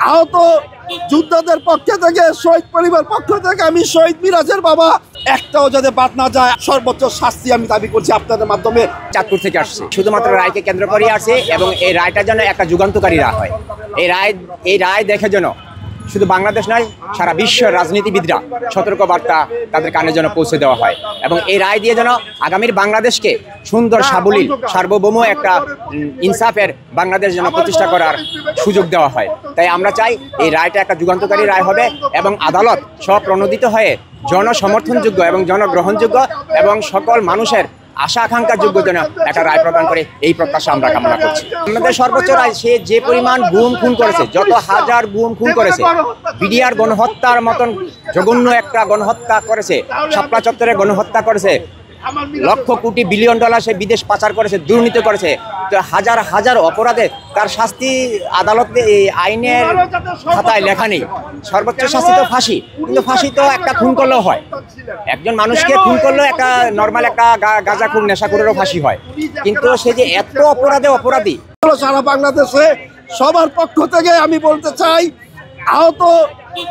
আহত যোদ্ধাদের পক্ষ থেকে, শহীদ পরিবার পক্ষ থেকে আমি শহীদ মিরাজের বাবা, একটাও যাতে বাদ না যায় সর্বোচ্চ শাস্তি আমি দাবি করছি আপনাদের মাধ্যমে। চাঁদপুর থেকে আসছে, শুধুমাত্র রায়কে কেন্দ্র করে আসছে এবং এই রায়টার জন্য একটা যুগান্তকারী রায় হয়। এই রায় দেখে যেন শুধু বাংলাদেশ নয়, সারা বিশ্বের রাজনীতিবিদরা সতর্ক বার্তা তাদের কানে যেন পৌঁছে দেওয়া হয় এবং এই রায় দিয়ে যেন আগামীর বাংলাদেশকে সুন্দর সাবলীল সার্বভৌম একটা ইনসাফের বাংলাদেশ যেন প্রতিষ্ঠা করার সুযোগ দেওয়া হয়। তাই আমরা চাই এই রায়টা একটা যুগান্তকারী রায় হবে এবং আদালত স্বপ্রণোদিত হয়ে জনসমর্থনযোগ্য এবং জনগ্রহণযোগ্য এবং সকল মানুষের আশা আকাঙ্ক্ষার যোগ্য যেন একটা রায় প্রদান করে, এই প্রত্যাশা আমরা কামনা করছি। আমাদের সর্বোচ্চ রায়, সে যে পরিমাণ গুম খুন করেছে, যত হাজার গুম খুন করেছে, বিডিআর গণহত্যার মতন জঘন্য একটা গণহত্যা করেছে, শাপলা চত্বরে গণহত্যা করেছে, লক্ষ কোটি বিলিয়ন ডলার সে বিদেশ পাচার করেছে, দুর্নীতি করেছে, তো হাজার হাজার অপরাধে তার শাস্তি আদালতে এই আইনের খাতায় লেখা নেই। সর্বোচ্চ শাস্তি তো ফাঁসি, কিন্তু ফাঁসি তো একটা খুন করলেও হয়, একজন মানুষকে খুন করলেও একটা নর্মাল একটা গাঁজা খুন নেশাখোরেরও ফাঁসি হয়, কিন্তু সে যে এত অপরাধী। সারা বাংলাদেশে সবার পক্ষ থেকে আমি বলতে চাই, আহত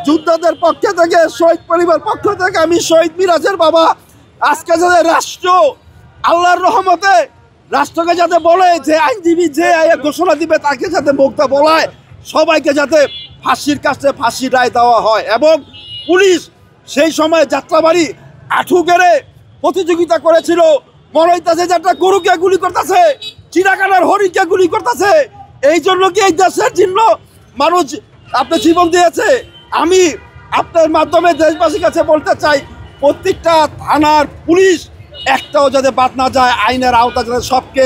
যোদ্ধাদের পক্ষ থেকে, শহীদ পরিবার পক্ষ থেকে আমি শহীদ মিরাজের বাবা, আজকে যাতে রাষ্ট্র আল্লাহর রহমতে রাষ্ট্রকে যাতে বলে যে আইনজীবী যে ঘোষণা দিবে তাকে যাতে মুক্তা বলায়, সবাইকে যাতে ফাঁসির কাছে ফাঁসি রায় দেওয়া হয় এবং পুলিশ সেই সময় যাত্রাবাড়ি আঠু গেড়ে প্রতিযোগিতা করেছিল, মনে হইতেছে যে একটা গরুকে গুলি করতেছে, চিড়াখানার হরিণকে গুলি করতেছে। এই জন্য কি এই দেশের জন্য মানুষ আপনি জীবন দিয়েছে? আমি আপনার মাধ্যমে দেশবাসীর কাছে বলতে চাই, প্রত্যেকটা থানার পুলিশ একটাও যাতে বাদ না যায়, আইনের আওতা যাতে সবকে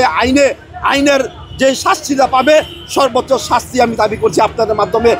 আইনের যে শাস্তিটা পাবে সর্বোচ্চ শাস্তি আমি দাবি করছি আপনাদের মাধ্যমে।